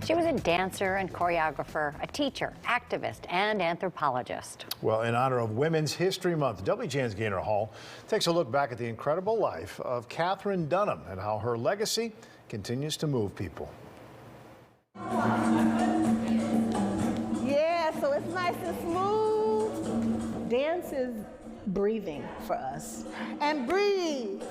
She was a dancer and choreographer, a teacher, activist, and anthropologist. Well, in honor of Women's History Month, WGN's Gaynor Hall takes a look back at the incredible life of Katherine Dunham and how her legacy continues to move people. Yeah, so it's nice and smooth. Dance is breathing for us. And breathe.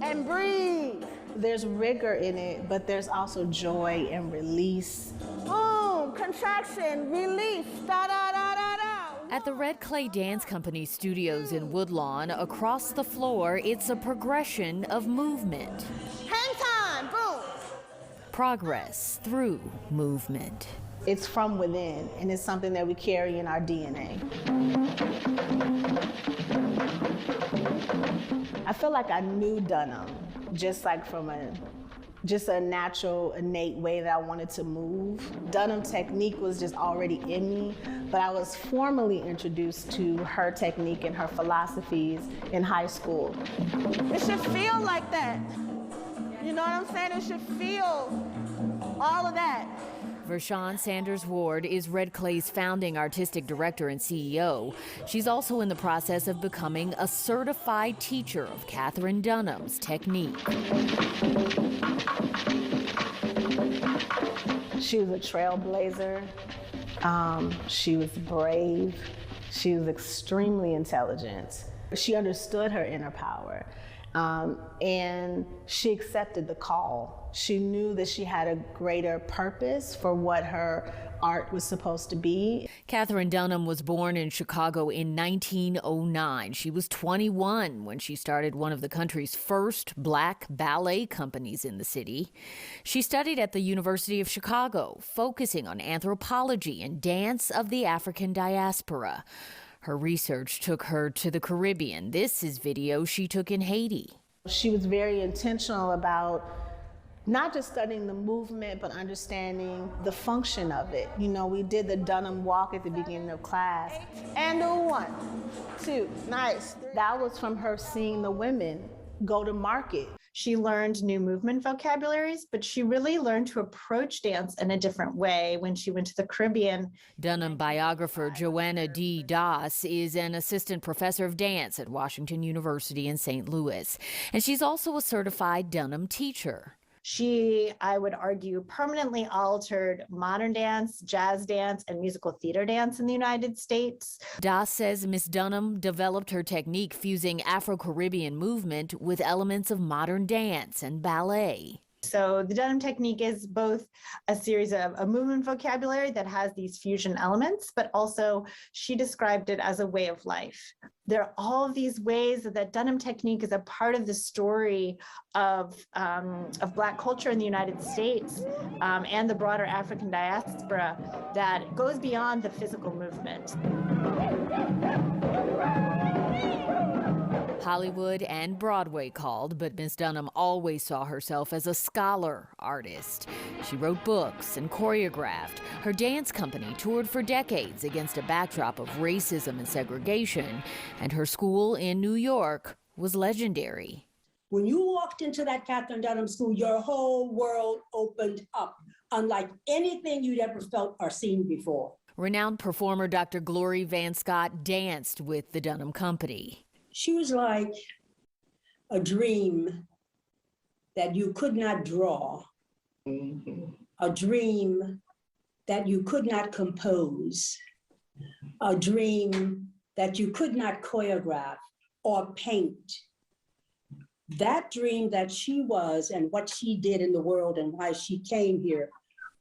And breathe. There's rigor in it, but there's also joy and release. Boom, contraction, release, da-da-da-da-da. At the Red Clay Dance Company studios in Woodlawn, across the floor, it's a progression of movement. Hang time, boom. Progress through movement. It's from within, and it's something that we carry in our DNA. I feel like I knew Dunham, just like from a natural, innate way that I wanted to move. Dunham technique was just already in me, but I was formally introduced to her technique and her philosophies in high school. It should feel like that. You know what I'm saying? It should feel all of that. Vershawn Sanders Ward is Red Clay's founding artistic director and CEO. She's also in the process of becoming a certified teacher of Katherine Dunham's technique. She was a trailblazer. She was brave. She was extremely intelligent. She understood her inner power. And she accepted the call. She knew that she had a greater purpose for what her art was supposed to be. Katherine Dunham was born in Chicago in 1909. She was 21 when she started one of the country's first black ballet companies in the city. She studied at the University of Chicago, focusing on anthropology and dance of the African diaspora. Her research took her to the Caribbean. This is video she took in Haiti. She was very intentional about not just studying the movement, but understanding the function of it. You know, we did the Dunham walk at the beginning of class. And do 1, 2, nice. That was from her seeing the women go to market. She learned new movement vocabularies, but she really learned to approach dance in a different way when she went to the Caribbean. Dunham biographer Joanna D. Doss is an assistant professor of dance at Washington University in St. Louis, and she's also a certified Dunham teacher. She, I would argue, permanently altered modern dance, jazz dance, and musical theater dance in the United States. Doss says Miss Dunham developed her technique fusing Afro-Caribbean movement with elements of modern dance and ballet. So the Dunham technique is both a series of a movement vocabulary that has these fusion elements, but also she described it as a way of life. There are all of these ways that Dunham technique is a part of the story of Black culture in the United States and the broader African diaspora that goes beyond the physical movement. Hollywood and Broadway called, but Miss Dunham always saw herself as a scholar artist. She wrote books and choreographed. Her dance company toured for decades against a backdrop of racism and segregation, and her school in New York was legendary. When you walked into that Katherine Dunham school, your whole world opened up, unlike anything you'd ever felt or seen before. Renowned performer Dr. Glory Van Scott danced with the Dunham Company. She was like a dream that you could not draw, a dream that you could not compose, a dream that you could not choreograph or paint. That dream that she was and what she did in the world and why she came here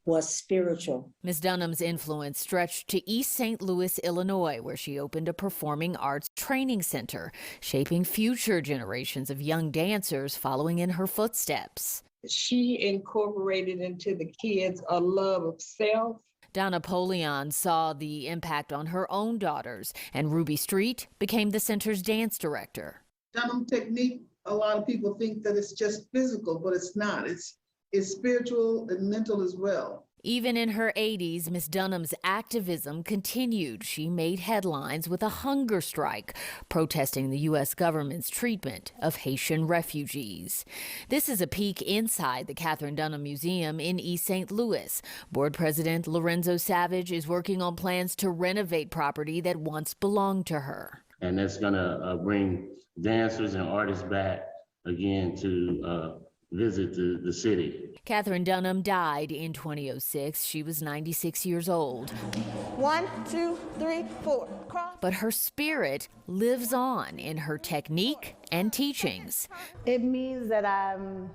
was spiritual. Ms. Dunham's influence stretched to East St. Louis, Illinois, where she opened a performing arts training center, shaping future generations of young dancers following in her footsteps. She incorporated into the kids a love of self. Donna Polion saw the impact on her own daughters, and Ruby Street became the center's dance director. Dunham technique, a lot of people think that it's just physical, but it's not. It's spiritual and mental as well. Even in her 80s, Miss Dunham's activism continued. She made headlines with a hunger strike, protesting the U.S. government's treatment of Haitian refugees. This is a peek inside the Katherine Dunham Museum in East St. Louis. Board President Lorenzo Savage is working on plans to renovate property that once belonged to her. And that's gonna bring dancers and artists back again to visit the city. Katherine Dunham died in 2006. She was 96 years old. 1, 2, 3, 4. Cross. But her spirit lives on in her technique and teachings, It means that I'm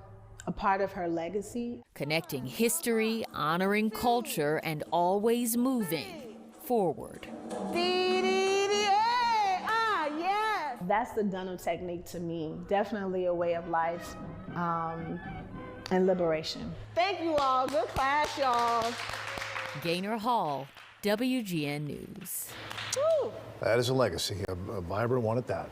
a part of her legacy. connecting history, honoring culture, and always moving forward. Yes. That's the Dunham technique to me. Definitely a way of life and liberation. Thank you all. Good class, y'all. Gaynor Hall, WGN News. Woo. That is a legacy, a vibrant one at that.